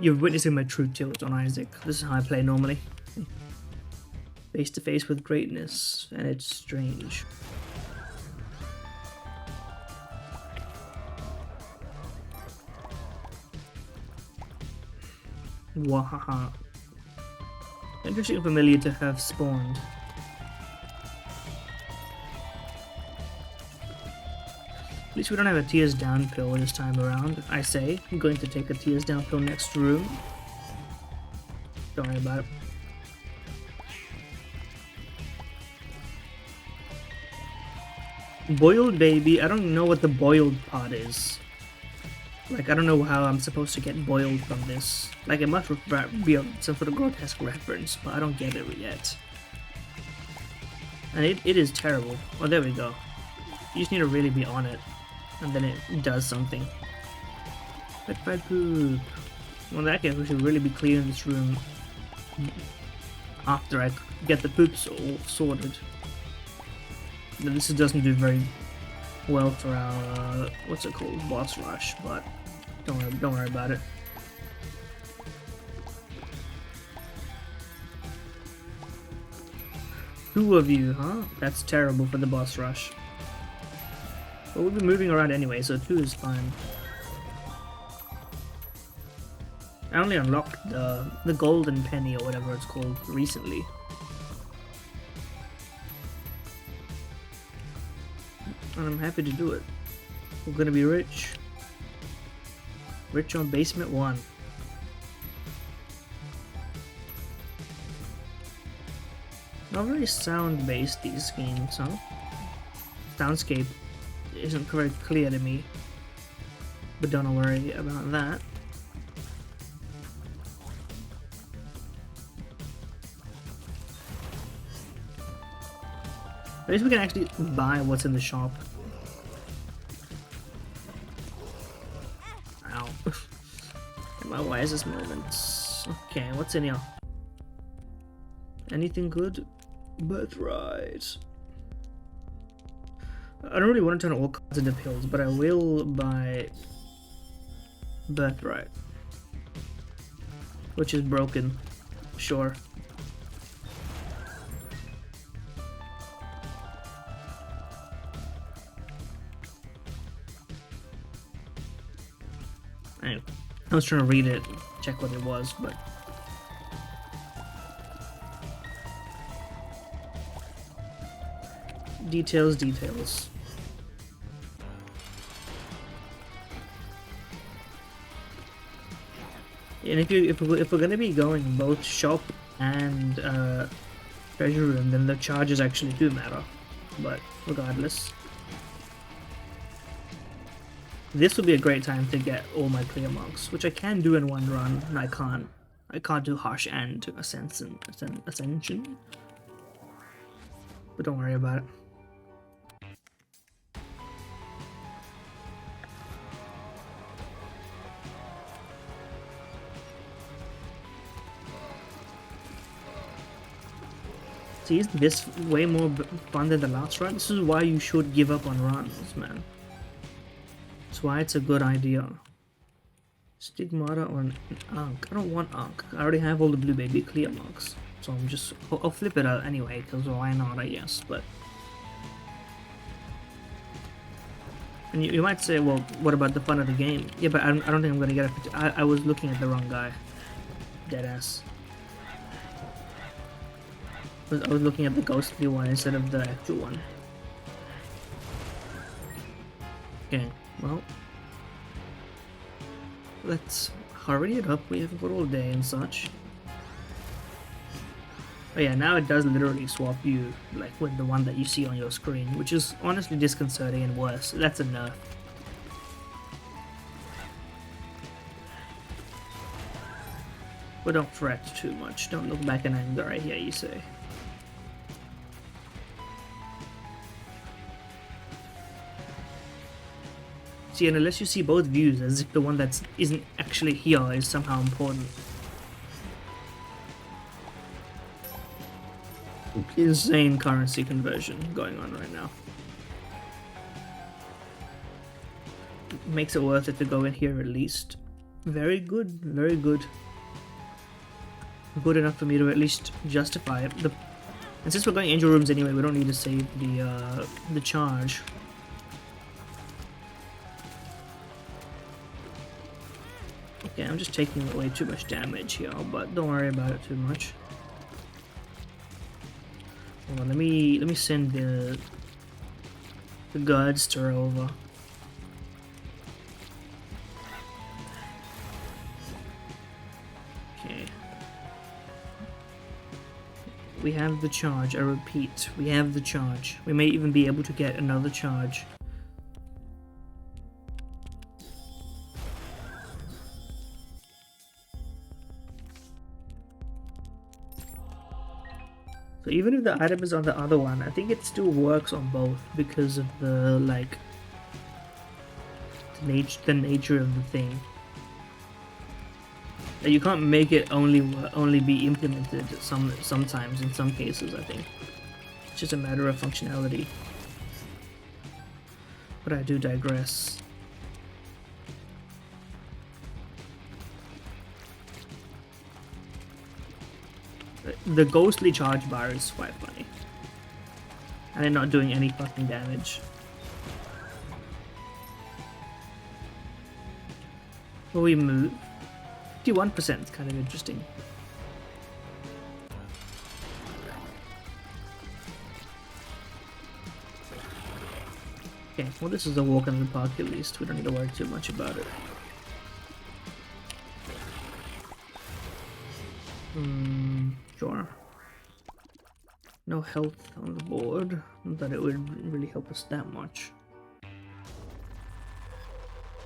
You're witnessing my true tilt on Isaac. This is how I play normally. Face to face with greatness, and it's strange. Wahaha. Interesting and familiar to have spawned. At least we don't have a tears down pill this time around. I say, I'm going to take a tears down pill next room. Don't worry about it. Boiled baby, I don't know what the boiled part is. Like, I don't know how I'm supposed to get boiled from this. Like, it must be some sort of grotesque reference, but I don't get it yet. And it is terrible. Oh, there we go. You just need to really be on it, and then it does something. Pet poop. Well, in that case, we should really be clearing this room after I get the poops all sorted. This doesn't do very well for our what's it called, boss rush, but don't worry about it. Two of you, huh? That's terrible for the boss rush. But we'll be moving around anyway, so 2 is fine. I only unlocked the golden penny or whatever it's called recently. And I'm happy to do it. We're gonna be rich. Rich on basement 1. Not very sound-based, these games, huh? Soundscape isn't very clear to me. But don't worry about that. At least we can actually buy what's in the shop. Ow. My wisest moments. Okay, what's in here? Anything good? Birthright. I don't really want to turn all cards into pills, but I will buy Birthright. Which is broken. Sure. Anyway, I was trying to read it, check what it was, but details. And if we're gonna be going both shop and treasure room, then the charges actually do matter. But regardless, this would be a great time to get all my clear marks, which I can do in one run, and I can't do harsh and ascension. But don't worry about it. See, isn't this way more fun than the last run? This is why you should give up on runs, man. That's why it's a good idea. Stigmata or an Ankh. I don't want Ankh. I already have all the blue baby clear marks. So I'll flip it out anyway, because why not, I guess, but... And you might say, well, what about the fun of the game? Yeah, but I don't think I'm gonna get it. I was looking at the wrong guy. Deadass. I was looking at the ghostly one instead of the actual one. Okay, well, let's hurry it up. We have got all day and such. Oh yeah, now it does literally swap you like with the one that you see on your screen, which is honestly disconcerting and worse. That's a nerf. But don't fret too much. Don't look back in anger, I hear you say. See, and unless you see both views, as if the one that isn't actually here is somehow important. Insane currency conversion going on right now. Makes it worth it to go in here at least. Very good, very good. Good enough for me to at least justify it. And since we're going angel rooms anyway, we don't need to save the charge. Okay, I'm just taking away too much damage here, but don't worry about it too much. Hold on, let me send the Guardster over. Okay. We have the charge, I repeat, we have the charge. We may even be able to get another charge. So even if the item is on the other one, I think it still works on both because of the, like, the nature of the thing. You can't make it only be implemented sometimes in some cases, I think. It's just a matter of functionality. But I do digress. The ghostly charge bar is quite funny. And they're not doing any fucking damage. Will we move? 51% is kind of interesting. Okay, well this is a walk in the park at least. We don't need to worry too much about it. Sure. No health on the board. Not that it would really help us that much.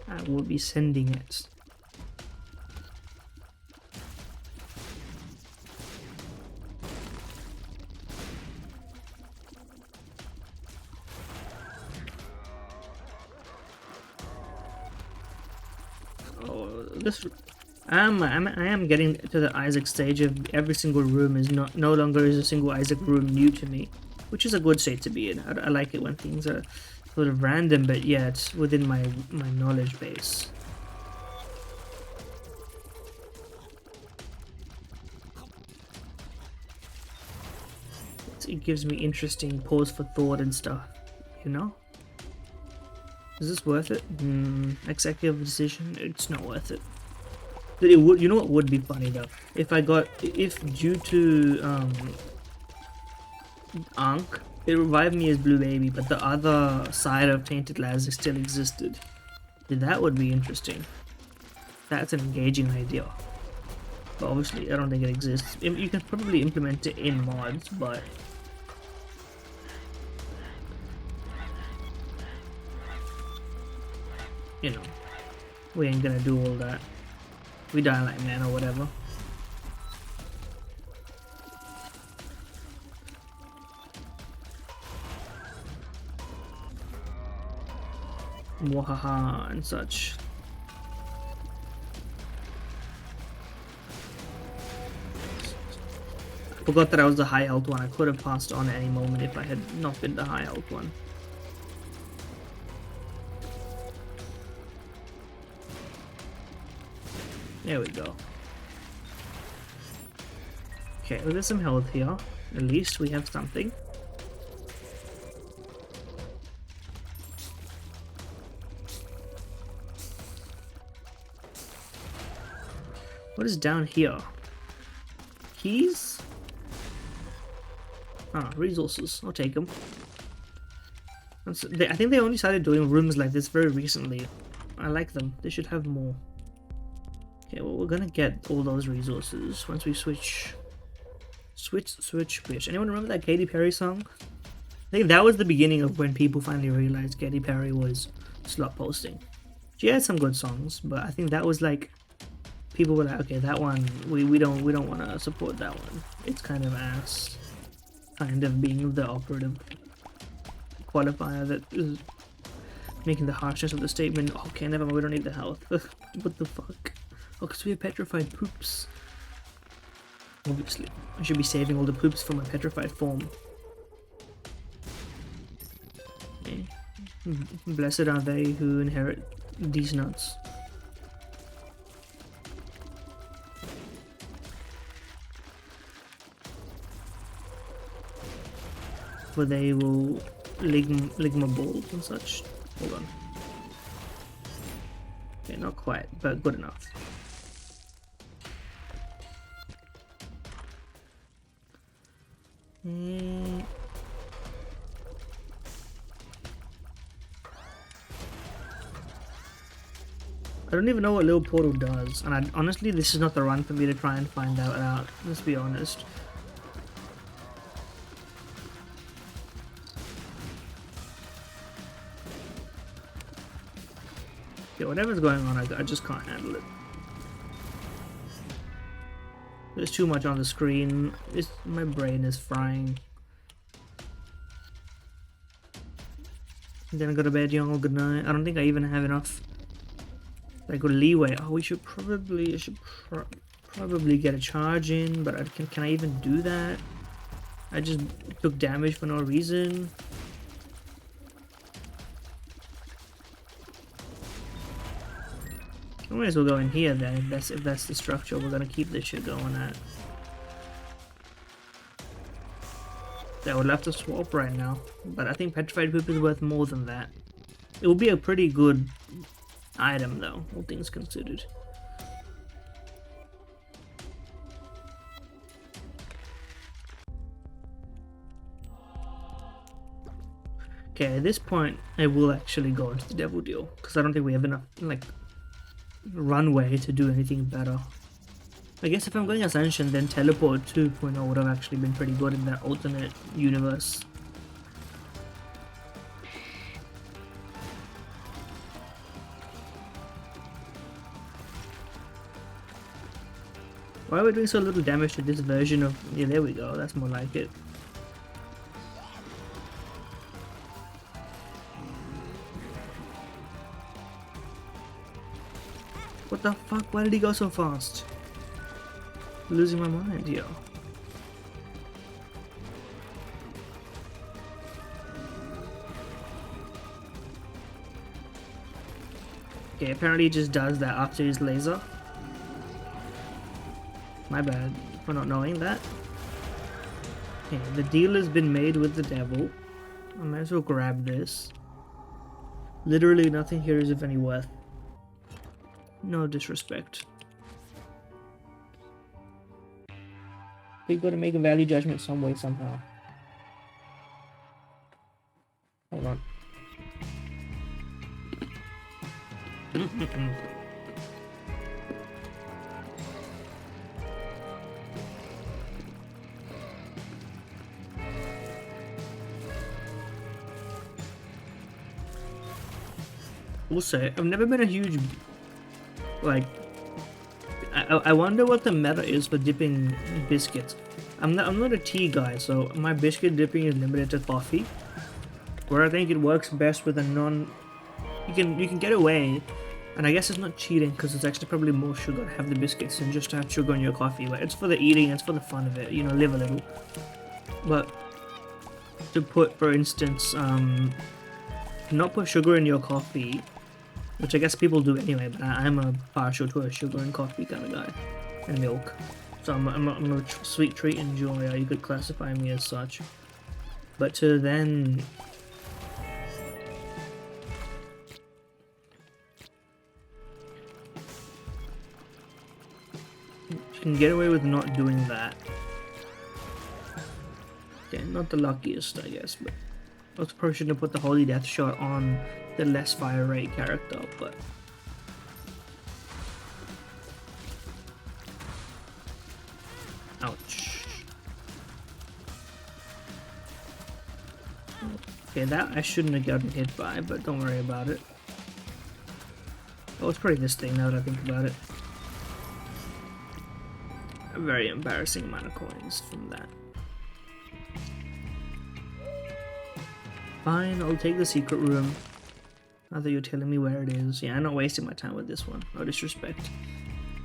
I will be sending it. Oh, this. I am getting to the Isaac stage of every single room is no longer is a single Isaac room new to me, which is a good state to be in. I like it when things are sort of random, but yeah, it's within my knowledge base. It gives me interesting pause for thought and stuff, you know? Is this worth it? Executive decision? It's not worth it. It would, you know what would be funny though? If due to Ankh, it revived me as Blue Baby, but the other side of Tainted Lazac still existed. That would be interesting. That's an engaging idea. But obviously, I don't think it exists. You can probably implement it in mods, but you know, we ain't gonna do all that. We die like man or whatever. Mwahaha and such. I forgot that I was the high health one. I could have passed on at any moment if I had not been the high health one. There we go. Okay, well, there's some health here. At least we have something. What is down here? Keys? Ah, resources. I'll take them. I think they only started doing rooms like this very recently. I like them. They should have more. Okay, well, we're gonna get all those resources once we switch. Anyone remember that Katy Perry song? I think that was the beginning of when people finally realized Katy Perry was slot posting. She had some good songs, but I think that was like people were like, okay, that one we don't want to support that one. It's kind of ass, kind of being the operative qualifier that is making the harshness of the statement. Okay, never mind, we don't need the health. What the fuck? Oh, because we have petrified poops. Obviously, I should be saving all the poops for my petrified form. Okay. Blessed are they who inherit these nuts. for they will ligma bolt and such. Hold on. Okay, not quite, but good enough. I don't even know what Little Portal does, and honestly, this is not the run for me to try and find out. Let's be honest. Yeah, whatever's going on, I just can't handle it. There's too much on the screen. My brain is frying. And then I go to bed, y'all. Good night. I don't think I even have enough. I got leeway. Oh, I should probably get a charge in, but can I even do that? I just took damage for no reason. I might as well go in here then. If that's the structure we're gonna keep this shit going at. I would love to swap right now, but I think petrified poop is worth more than that. It will be a pretty good item though, all things considered. Okay, at this point I will actually go into the devil deal, because I don't think we have enough like runway to do anything better. I guess if I'm going Ascension, then Teleport 2.0 would have actually been pretty good in that alternate universe. Why are we doing so little damage to this version of... Yeah, there we go, that's more like it. What the fuck? Why did he go so fast? I'm losing my mind here. Okay, apparently he just does that after his laser. My bad for not knowing that. Okay, the deal has been made with the devil. I might as well grab this. Literally nothing here is of any worth. No disrespect. We've got to make a value judgment some way, somehow. Hold on. Also, I've never been a huge... Like... I wonder what the meta is for dipping biscuits. I'm not a tea guy, so my biscuit dipping is limited to coffee. Where I think it works best with a non... You can get away, and I guess it's not cheating because it's actually probably more sugar to have the biscuits than just to have sugar in your coffee. Like, it's for the eating, it's for the fun of it, you know, live a little. But to put, for instance, not put sugar in your coffee, which I guess people do anyway, but I'm a partial to a sugar and coffee kind of guy, and milk. So I'm a sweet treat enjoyer, you could classify me as such. But to then... You can get away with not doing that. Okay, not the luckiest, I guess, but... I was probably shouldn't have put the Holy Death Shot on the less fire rate character, but... Ouch. Okay, that I shouldn't have gotten hit by, but don't worry about it. Oh, it's probably this thing now that I think about it. A very embarrassing amount of coins from that. Fine, I'll take the secret room. Now that you're telling me where it is. Yeah, I'm not wasting my time with this one. No disrespect.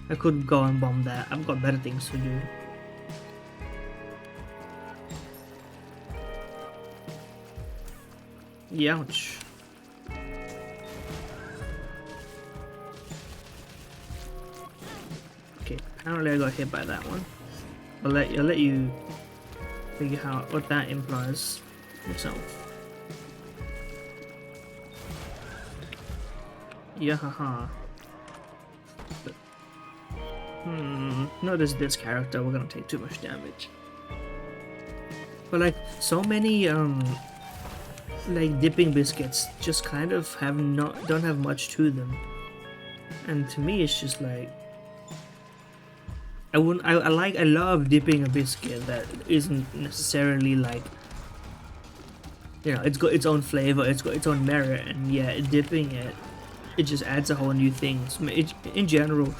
I could go and bomb that. I've got better things to do. Ouch. Okay, apparently I got hit by that one. I'll let you figure out what that implies. himself. Yeah, haha. Notice this character, we're gonna take too much damage. But like, so many, like dipping biscuits just kind of don't have much to them. And to me, it's just like, I love dipping a biscuit that isn't necessarily like, you know, it's got its own flavor, it's got its own merit, and yeah, dipping it just adds a whole new thing. So in general,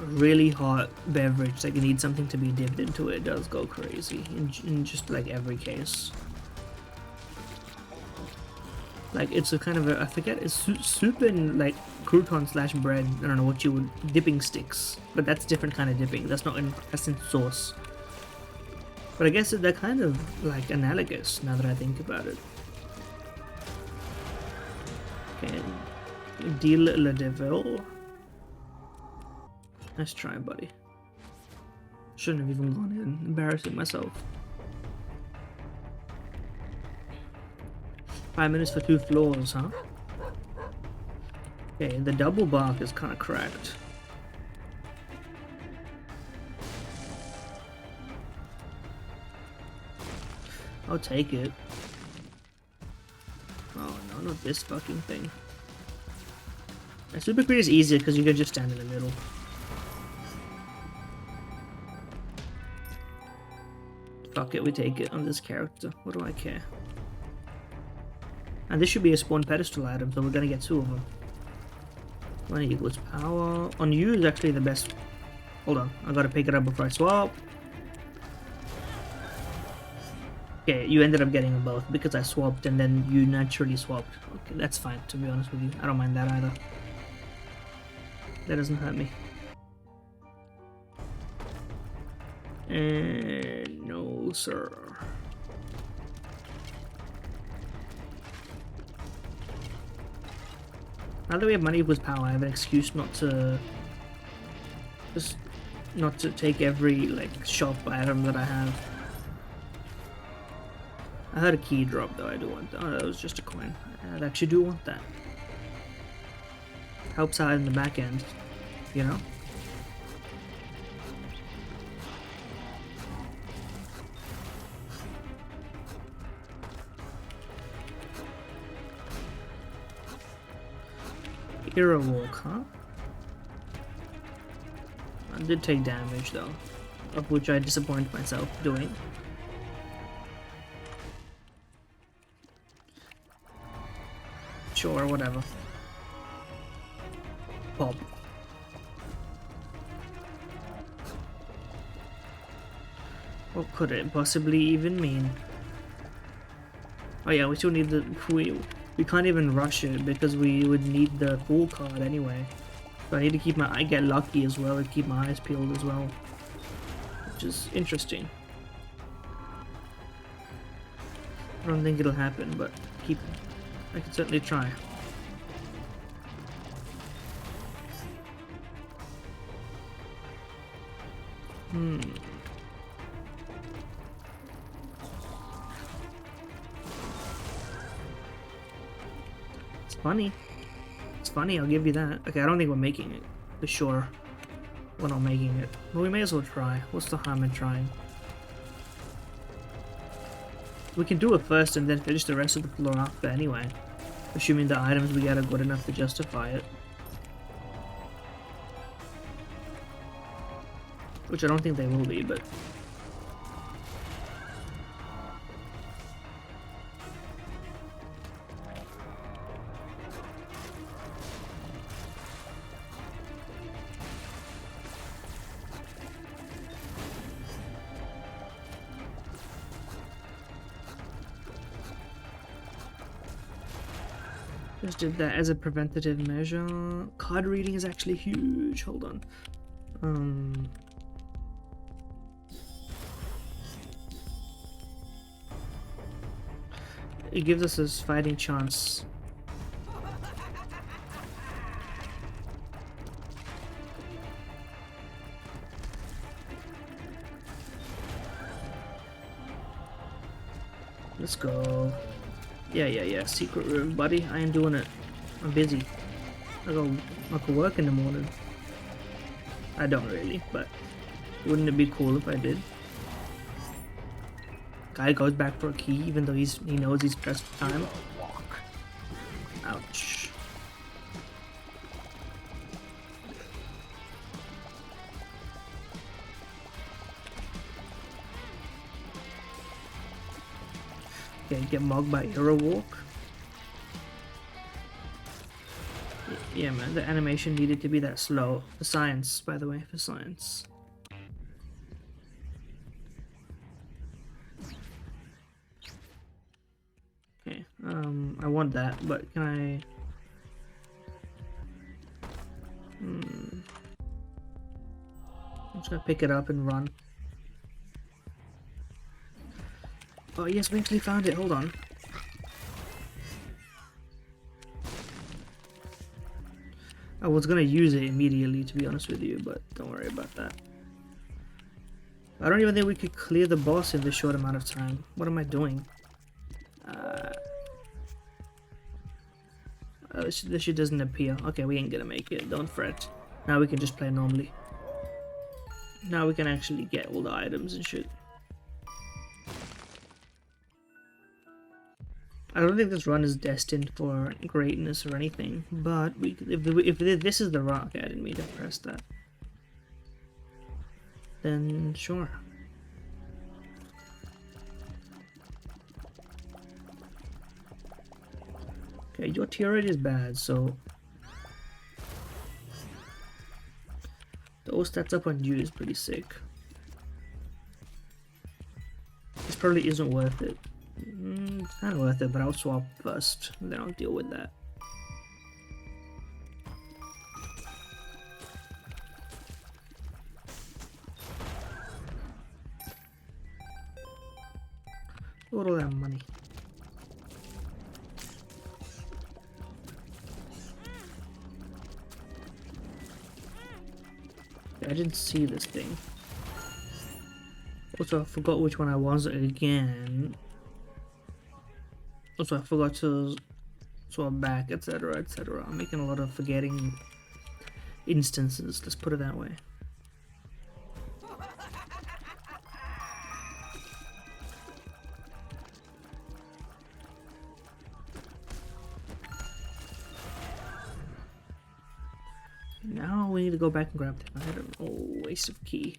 a really hot beverage, like you need something to be dipped into it, does go crazy in just like every case. Like it's a kind of a, I forget, it's soup and like crouton slash bread, I don't know what you would, dipping sticks, but that's different kind of dipping, that's in sauce. But I guess they're kind of like analogous now that I think about it. Okay, deal le devil. Nice try, buddy. Shouldn't have even gone in, embarrassing myself. 5 minutes for 2 floors, huh? Okay, the double bark is kind of cracked. I'll take it. Oh no, not this fucking thing. A super crit is easier because you can just stand in the middle. Fuck it, we take it on this character. What do I care? And this should be a spawn pedestal item, so we're gonna get 2 of them. 1 equals power. On you is actually the best. Hold on, I gotta pick it up before I swap. Okay, you ended up getting them both because I swapped and then you naturally swapped. Okay, that's fine, to be honest with you. I don't mind that either. That doesn't hurt me. And no, sir. Now that we have money equals power, I have an excuse not to take every like shop item that I have. I heard a key drop though. I do want that. Oh, that was just a coin. I actually do want that. Helps out in the back end, you know. Hero walk, huh? I did take damage though, of which I disappoint myself doing. Sure, whatever. Pop. What could it possibly even mean? Oh yeah, we still need the we can't even rush it because we would need the full card anyway. So I need to keep I get lucky as well and keep my eyes peeled as well, which is interesting. I don't think it'll happen, but I can certainly try. Funny. It's funny, I'll give you that. Okay, I don't think we're making it. For sure. We're not making it. But we may as well try. What's the harm in trying? We can do it first and then finish the rest of the floor after anyway. Assuming the items we get are good enough to justify it. Which I don't think they will be, but... Just did that as a preventative measure. Card reading is actually huge. Hold on. It gives us this fighting chance. Let's go. Yeah. Secret room, buddy. I ain't doing it. I'm busy. I got work in the morning. I don't really, but wouldn't it be cool if I did? Guy goes back for a key even though he knows he's pressed time. Ouch. Okay, get mugged by Hero Walk. Yeah, man, the animation needed to be that slow. For science, by the way, for science. Okay, I want that, but can I... I'm just gonna pick it up and run. Oh yes, we actually found it, hold on. I was gonna use it immediately, to be honest with you, but don't worry about that. I don't even think we could clear the boss in this short amount of time. What am I doing? This shit doesn't appear. Okay, we ain't gonna make it, don't fret. Now we can just play normally. Now we can actually get all the items and shit. I don't think this run is destined for greatness or anything, but if this is the rock, okay, I didn't mean to press that. Then sure. Okay, your tier rate is bad, so those stats up on you is pretty sick. This probably isn't worth it. It's not worth it, but I'll swap first, and then I'll deal with that. Look at all that money. I didn't see this thing. Also, I forgot which one I was again. Also, I forgot to swap back, etc, etc. I'm making a lot of forgetting instances, let's put it that way. Now we need to go back and grab the item. Oh, waste of key.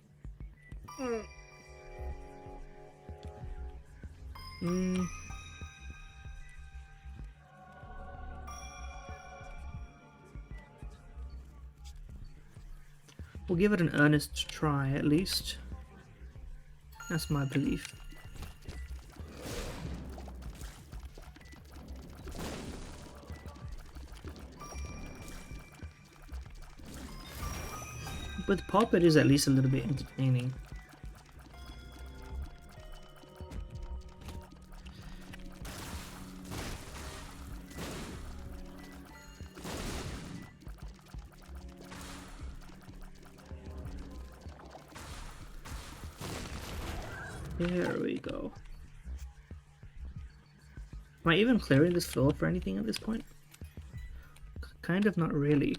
We'll give it an earnest try, at least. That's my belief. With Pop, it is at least a little bit entertaining. There we go. Am I even clearing this floor for anything at this point? Kind of not really.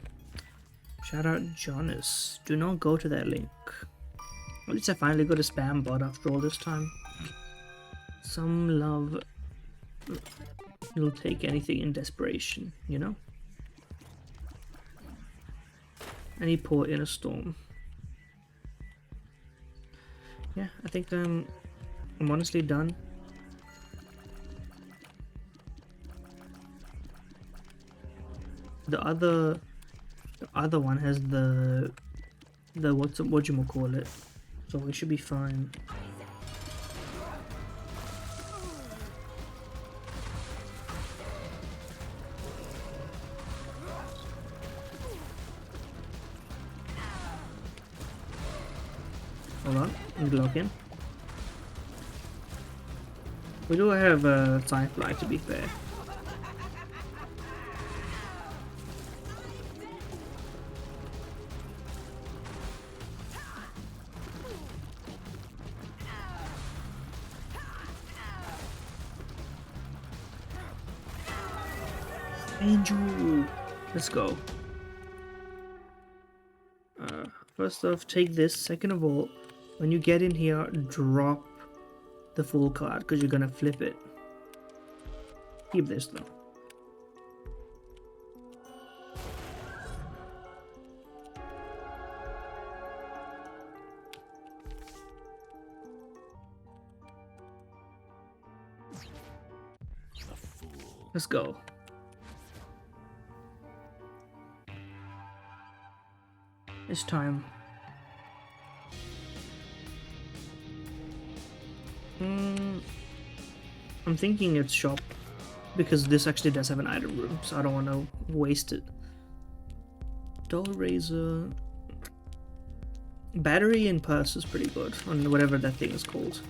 Shout out Jonas. Do not go to that link. At least I finally got a spam bot after all this time. Some love will take anything in desperation, you know? Any port in a storm. Yeah, I think I'm honestly done. The other one has the what you call it, so we should be fine. Hold on, let me log in. We do have a Sci-Fly, to be fair. Angel! Let's go. First off, take this. Second of all, when you get in here, drop the full card because you're gonna flip it. Keep this though. Let's go. It's time. I'm thinking it's shop because this actually does have an item room, so I don't want to waste it. Doll razor, battery and purse is pretty good on whatever that thing is called.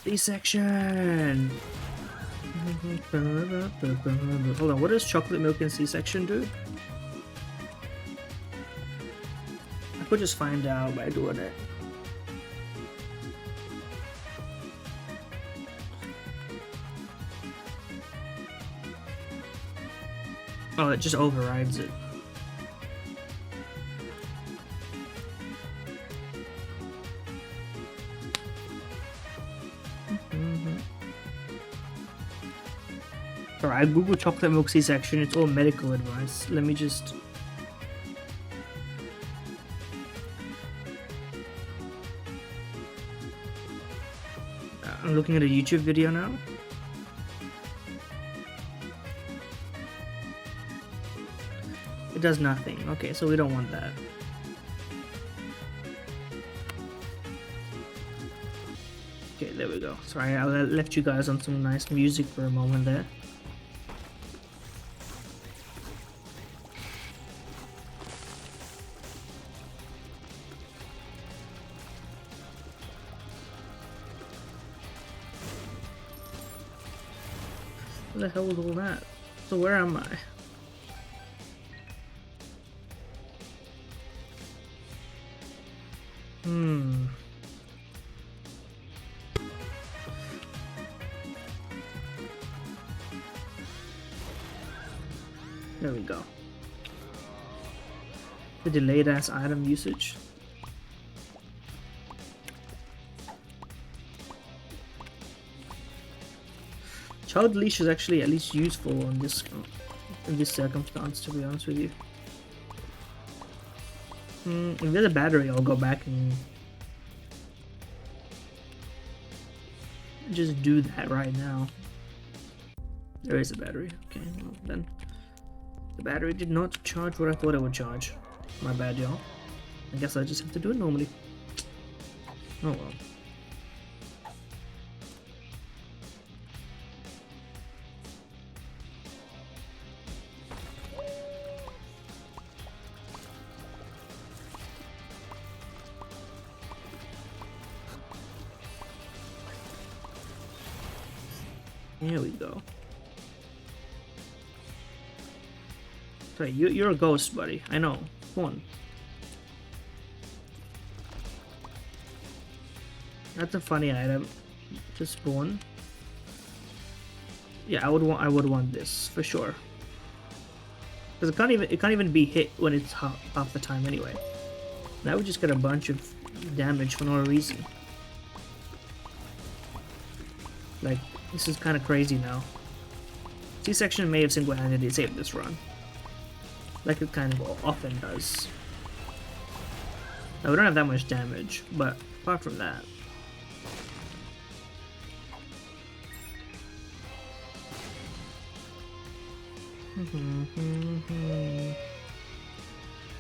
C-section. Hold on, what does chocolate milk and C-section do? I could just find out by doing it. Oh, it just overrides it. Alright, I googled chocolate milk C-section, it's all medical advice. Let me just... I'm looking at a YouTube video now. It does nothing. Okay, so we don't want that. Okay, there we go. Sorry, I left you guys on some nice music for a moment there. What the hell was all that? So where am I? There we go. The delayed ass item usage. Child leash is actually at least useful in this circumstance, to be honest with you. If there's a battery, I'll go back and just do that right now. There is a battery. Okay, well then. The battery did not charge what I thought it would charge. My bad, y'all. I guess I just have to do it normally. Oh well. Here we go. Sorry, you're a ghost, buddy. I know. Come on. That's a funny item to spawn. Yeah, I would want this for sure. Because it can't even be hit when it's half the time anyway. Now we just get a bunch of damage for no reason. Like, this is kind of crazy now. C-section may have single-handedly saved this run. Like it kind of often does. Now we don't have that much damage, but apart from that.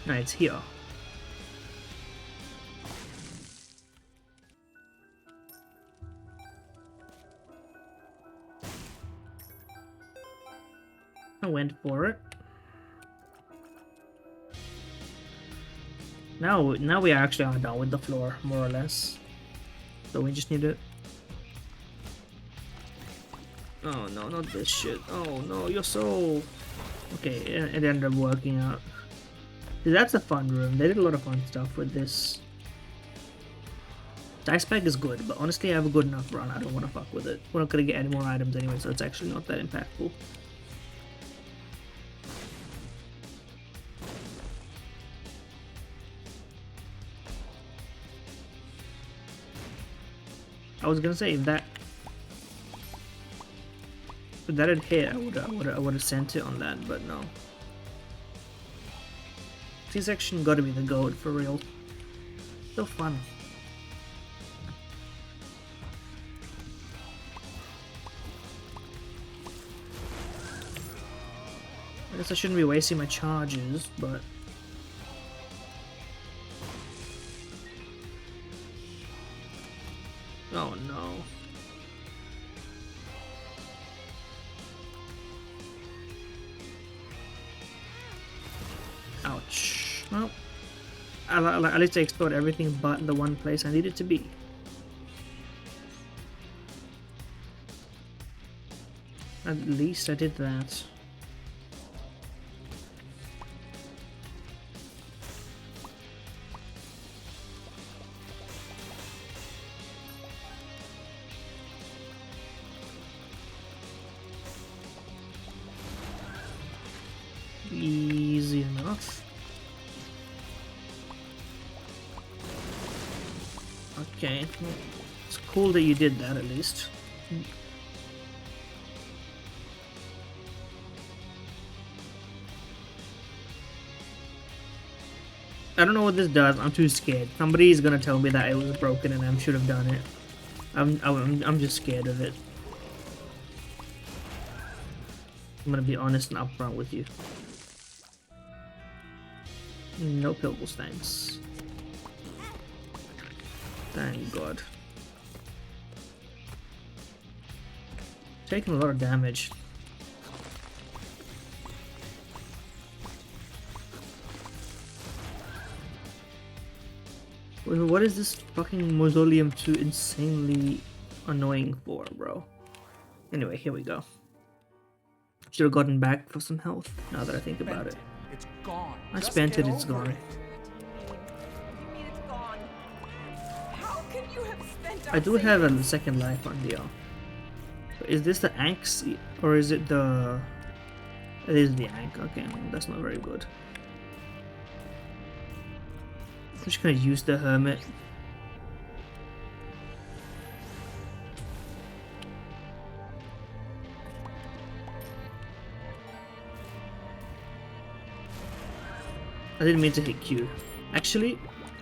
No, it's here. I went for it. Now we actually are done with the floor, more or less. So we just need to... Oh no, not this shit. Oh no, you're so... Okay, it ended up working out. That's a fun room. They did a lot of fun stuff with this. Dice Bag is good, but honestly I have a good enough run, I don't want to fuck with it. We're not gonna get any more items anyway, so it's actually not that impactful. I was gonna say if that had hit, I would have sent it on that, but no. C-section gotta be the goat for real. So fun. I guess I shouldn't be wasting my charges, but oh no. Ouch. Well, at least I explored everything but the one place I needed to be. At least I did that. Easy enough. Okay, well, it's cool that you did that at least. I don't know what this does. I'm too scared. Somebody is gonna tell me that it was broken and I should have done it. I'm just scared of it. I'm gonna be honest and upfront with you. No pills, thanks. Thank God. Taking a lot of damage. What is this fucking mausoleum too insanely annoying for, bro? Anyway, here we go. Should have gotten back for some health, now that I think about it. It's gone. I spent it, it's gone. I do have a second life on Dio. Is this the Anks, or is it the... It is the Ank, okay, that's not very good. I'm just gonna use the Hermit. I didn't mean to hit Q. Actually,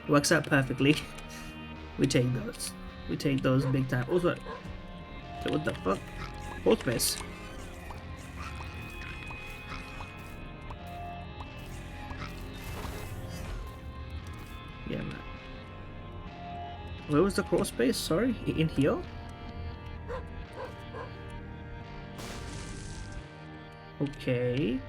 works out perfectly. We take those. We take those big time. Also, what the fuck? Hold space. Yeah, man. Where was the crawl space? Sorry, in here? Okay.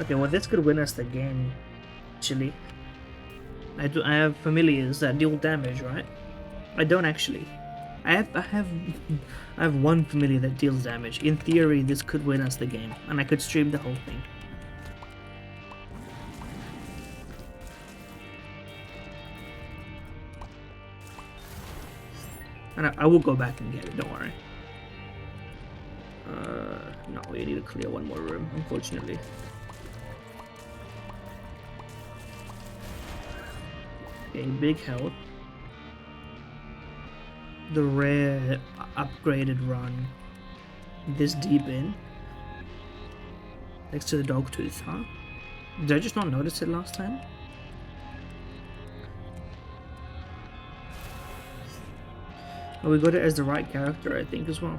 Okay, well this could win us the game, actually. I have familiars that deal damage, right? I don't actually. I have one familiar that deals damage. In theory, this could win us the game, and I could stream the whole thing. And I will go back and get it, don't worry. No, we need to clear one more room, unfortunately. Okay, big health. The rare upgraded run. This deep in. Next to the dog tooth, huh? Did I just not notice it last time? Oh, we got it as the right character, I think, as well.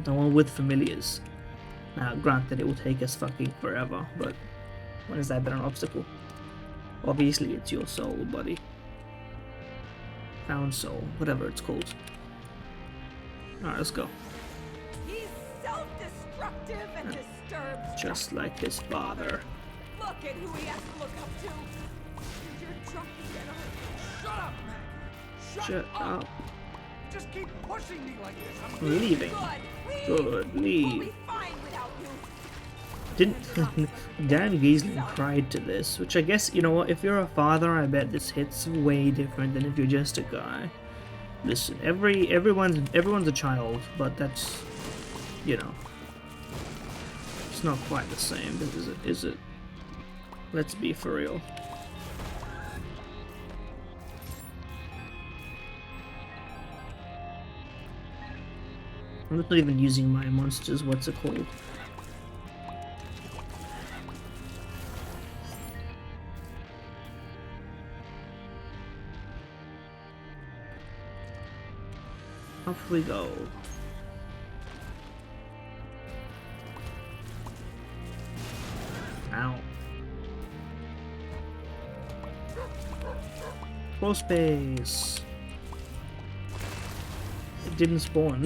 The one with familiars. Now, granted, it will take us fucking forever, but when is that been an obstacle? Obviously, it's your soul, buddy. Found soul, whatever it's called. Alright, let's go. He's self-destructive and disturbs. Just like his father. Look at who he has to look up to. You're trying to get him. Shut up, Mac. Shut up. Just keep pushing me like this. I'm Leaving. Good. Good, We'll leave. be fine without you. Didn't Dan Giesling cried to this, which I guess, you know what, if you're a father, I bet this hits way different than if you're just a guy. Listen, everyone's a child, but that's, you know, it's not quite the same, is it? Is it? Let's be for real. I'm not even using my monsters, what's it called? Off we go. Ow. Full space. It didn't spawn,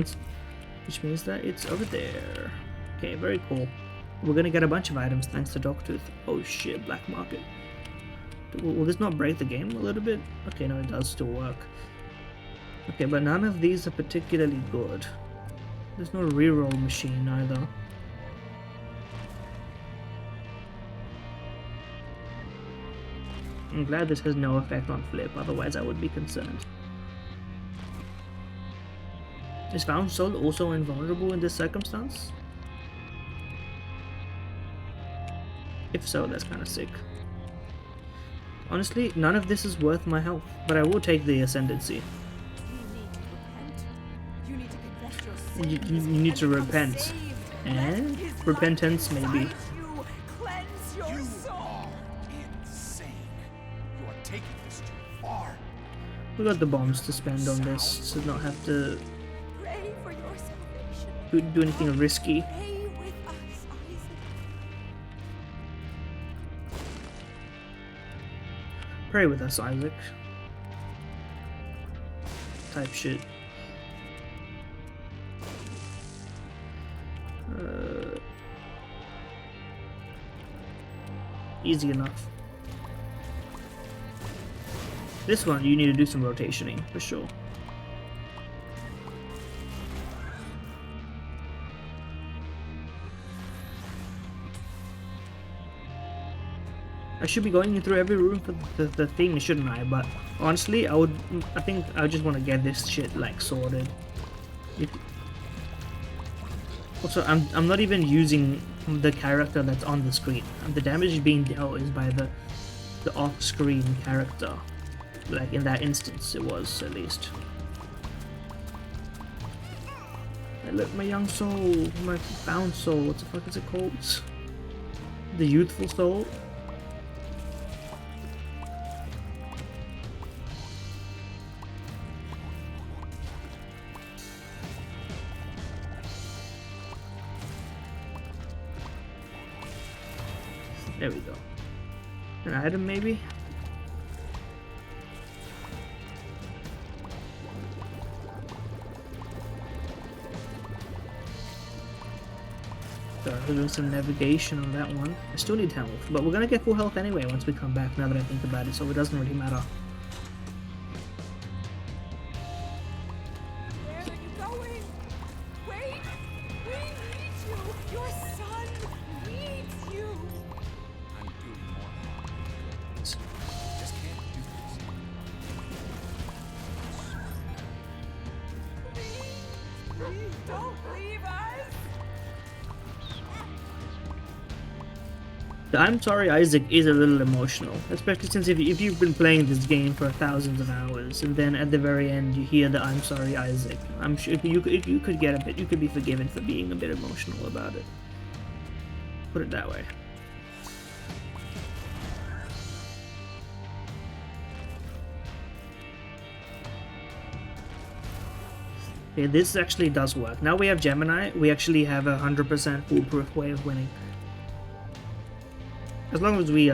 which means that it's over there. Okay, very cool. We're gonna get a bunch of items thanks to Dogtooth. Oh shit, black market. Will this not break the game a little bit? Okay, no, it does still work. Okay, but none of these are particularly good. There's no reroll machine either. I'm glad this has no effect on flip, otherwise I would be concerned. Is Found Soul also invulnerable in this circumstance? If so, that's kind of sick. Honestly, none of this is worth my health, but I will take the Ascendancy. You need to repent. And repentance, maybe. You are insane. You are taking this too far. We got the bombs to spend on this to not have to Pray for your salvation. do anything risky. Pray with us, Isaac. Pray with us, Isaac. Type shit. Easy enough. This one, you need to do some rotationing, for sure. I should be going through every room for the thing, shouldn't I? But honestly, I think I just want to get this shit, like, sorted. Also, I'm not even using the character that's on the screen. The damage being dealt is by the off-screen character. Like in that instance, it was at least. I let my young soul, my found soul. What the fuck is it called? The youthful soul. There we go. An item, maybe? Sorry, we're doing some navigation on that one. I still need health, but we're gonna get full health anyway once we come back, now that I think about it, so it doesn't really matter. Where are you going? Wait! We need you! Your son needs you! I'm doing more harm than good. Just can't do this. Please don't leave us! The I'm Sorry Isaac is a little emotional, especially since if you've been playing this game for thousands of hours, and then at the very end you hear the I'm Sorry Isaac. I'm sure if you could get a bit, you could be forgiven for being a bit emotional about it. Put it that way. Okay, this actually does work. Now we have Gemini, we actually have a 100% foolproof way of winning. As long as we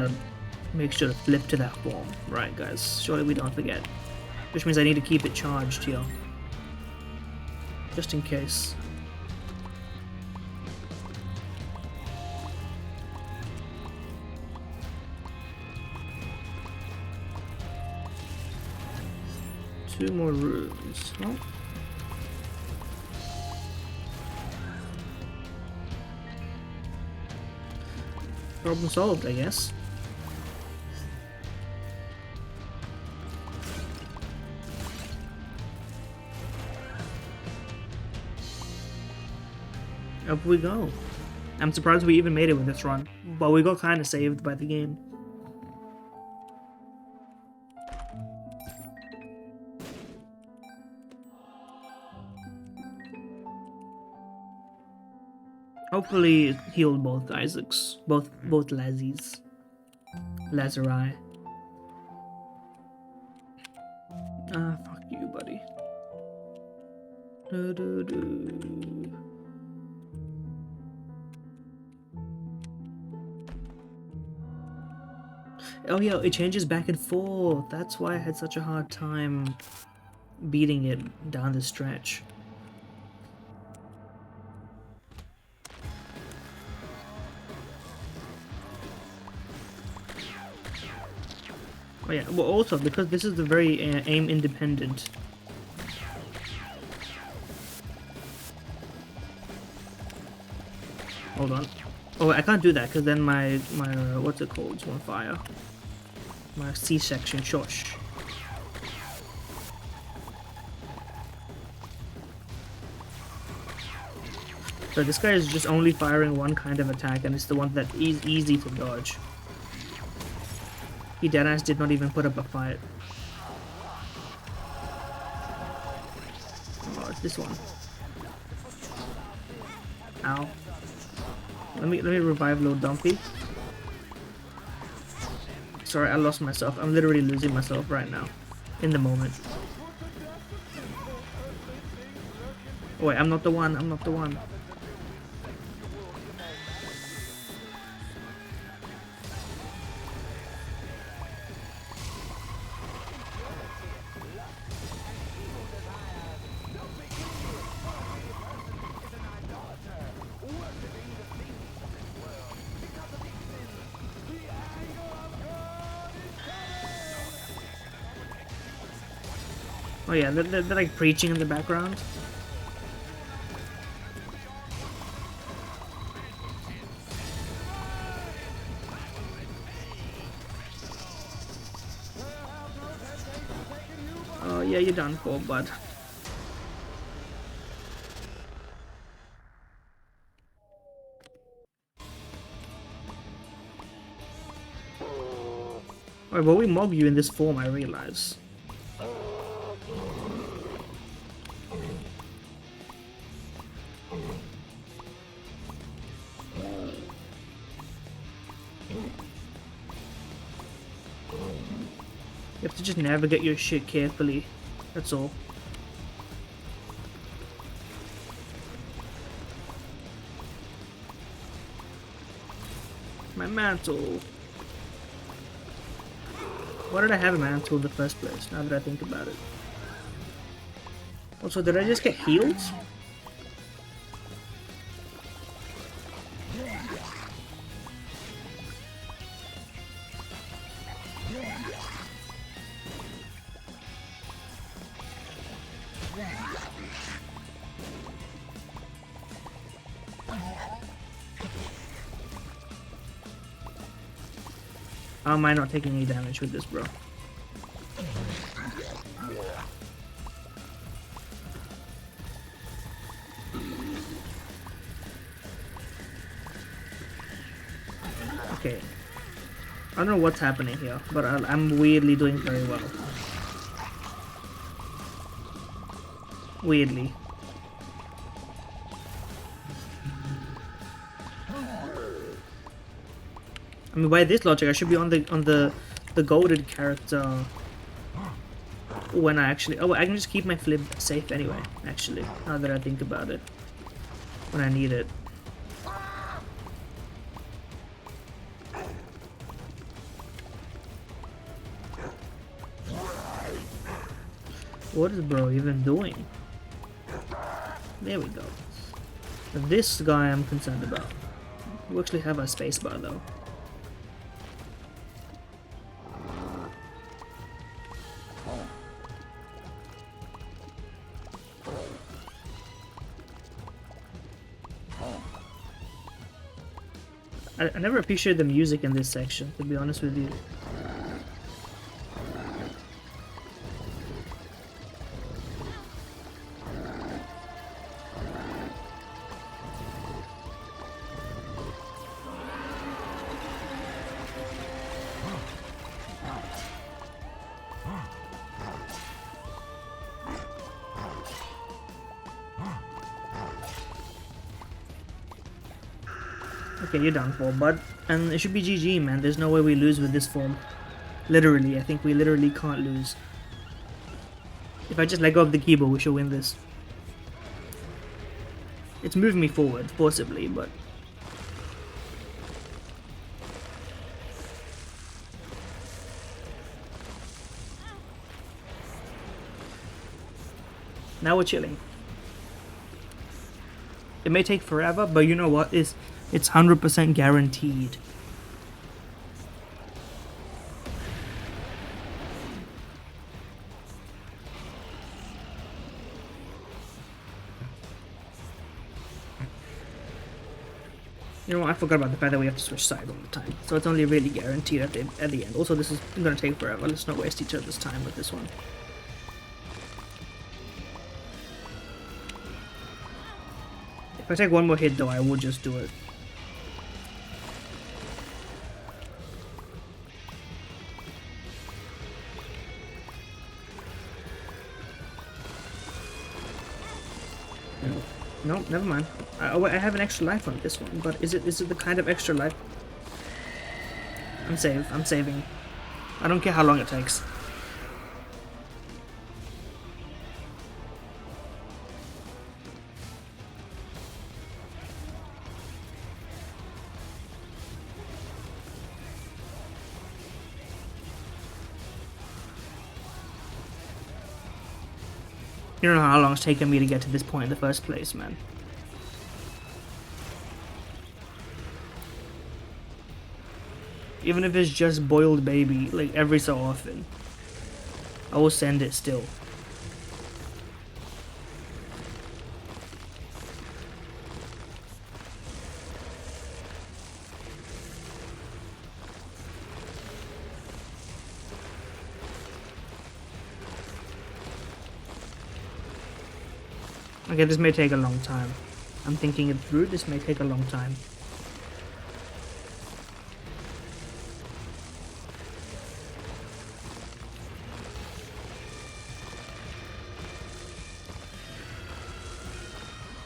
make sure to flip to that form. Right, guys, surely we don't forget. Which means I need to keep it charged here. Just in case. Two more rooms. Oh. Problem solved, I guess. Up we go. I'm surprised we even made it with this run, but we got kind of saved by the game. Hopefully it healed both Isaacs, both Lazies. Lazari. Ah, fuck you, buddy. Do-do-do. Oh yeah, it changes back and forth. That's why I had such a hard time beating it down the stretch. Oh yeah, well also because this is the very aim independent. Hold on. Oh, I can't do that because then my what's it called? It's on fire. My C-section shush. So this guy is just only firing one kind of attack, and it's the one that is easy to dodge. He deadass did not even put up a fight. Oh, it's this one. Ow. Let me revive Lord Dumpy. Sorry, I lost myself. I'm literally losing myself right now. In the moment. Oh, wait, I'm not the one. I'm not the one. Oh yeah, they're like preaching in the background. Oh yeah, you're done for, bud. Alright, but we mob you in this form, I realize. You have to just navigate your shit carefully. That's all. My mantle. Why did I have a mantle in the first place, now that I think about it? Also, did I just get healed? How am I not taking any damage with this, bro? Okay. I don't know what's happening here, but I'm weirdly doing very well. Weirdly. I mean, by this logic, I should be on the golded character when I actually. Oh, I can just keep my flip safe anyway. Actually, now that I think about it, when I need it. What is bro even doing? There we go. This guy I'm concerned about. We actually have a spacebar though. I never appreciated the music in this section, to be honest with you. Okay, you're done for, bud. And it should be GG, man. There's no way we lose with this form. Literally, I think we literally can't lose. If I just let go of the keyboard, we should win this. It's moving me forward, forcibly, but... Now we're chilling. It may take forever, but you know what? It's 100% guaranteed. You know what? I forgot about the fact that we have to switch sides all the time. So it's only really guaranteed at the end. Also, this is going to take forever. Let's not waste each other's time with this one. If I take one more hit though, I will just do it. No, never mind. I have an extra life on this one, but is it the kind of extra life? I'm saving. I don't care how long it takes. You don't know how long it's taken me to get to this point in the first place, man. Even if it's just boiled baby, like every so often, I will send it still. Okay, this may take a long time. I'm thinking it through, this may take a long time.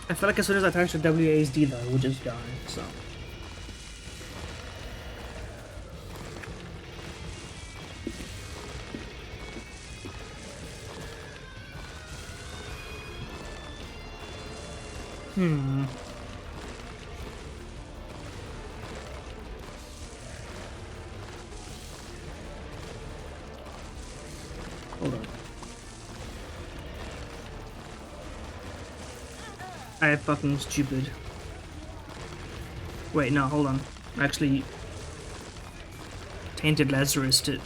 I feel like as soon as I touch the WASD though, I will just die, so... Hold on. I am fucking stupid. Wait, no, hold on. Actually, Tainted Lazarus did.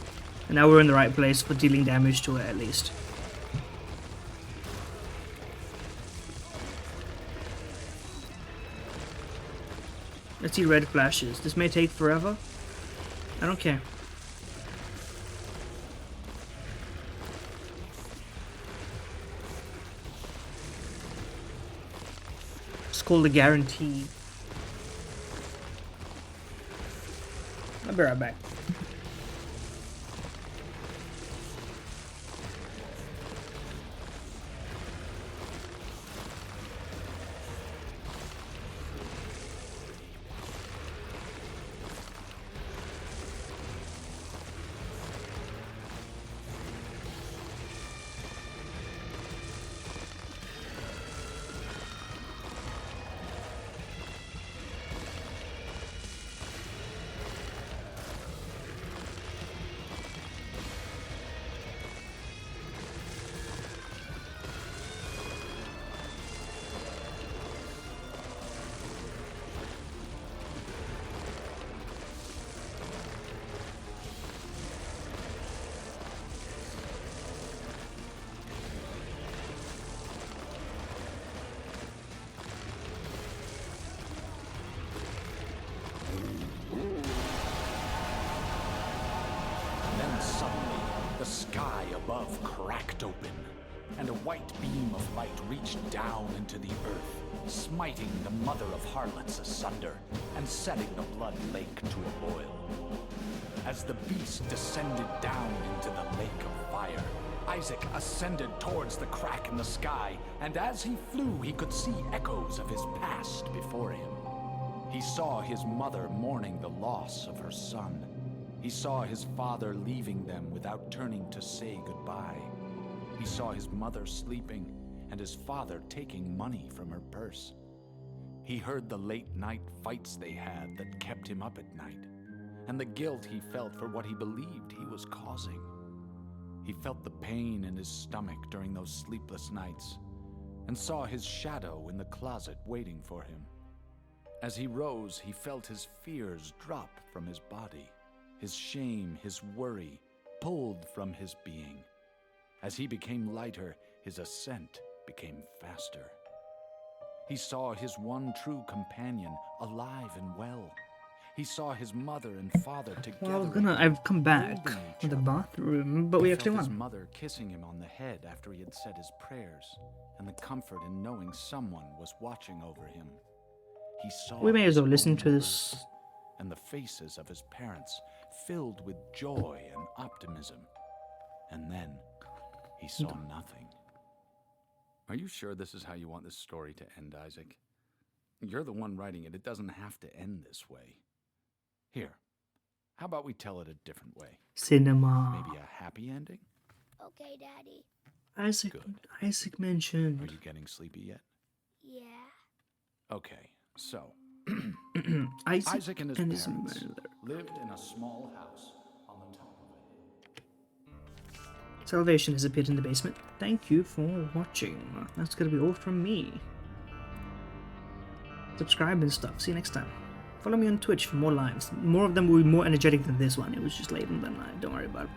And now we're in the right place for dealing damage to it at least. Let's see red flashes. This may take forever. I don't care. It's called a guarantee. I'll be right back. earth cracked open, and a white beam of light reached down into the earth, smiting the mother of harlots asunder and setting the blood lake to a boil. As the beast descended down into the lake of fire, Isaac ascended towards the crack in the sky, and as he flew, he could see echoes of his past before him. He saw his mother mourning the loss of her son. He saw his father leaving them without turning to say goodbye. He saw his mother sleeping and his father taking money from her purse. He heard the late-night fights they had that kept him up at night, and the guilt he felt for what he believed he was causing. He felt the pain in his stomach during those sleepless nights, and saw his shadow in the closet waiting for him. As he rose, he felt his fears drop from his body, his shame, his worry pulled from his being. As he became lighter, his ascent became faster. He saw his one true companion alive and well. He saw his mother and father together. Well, I've come back holding each to the other. bathroom, but we He actually felt his won. mother kissing him on the head after he had said his prayers, and the comfort in knowing someone was watching over him. He saw We may as well his listen own to this. birth, and the faces of his parents filled with joy and optimism. And then he saw nothing. Are you sure this is how you want this story to end, Isaac? You're the one writing it. It doesn't have to end this way. Here, how about we tell it a different way? Cinema. Maybe a happy ending? Okay, Daddy. Isaac. Good. Isaac Are mentioned. you getting sleepy yet? Yeah. Okay, so Isaac, Isaac and his and his parents mother. lived in a small house on the top of a hill. Salvation has appeared in the basement. Thank you for watching. That's gonna be all from me. Subscribe and stuff. See you next time. Follow me on Twitch for more lives. More of them will be more energetic than this one. It was just late in the night. Don't worry about it.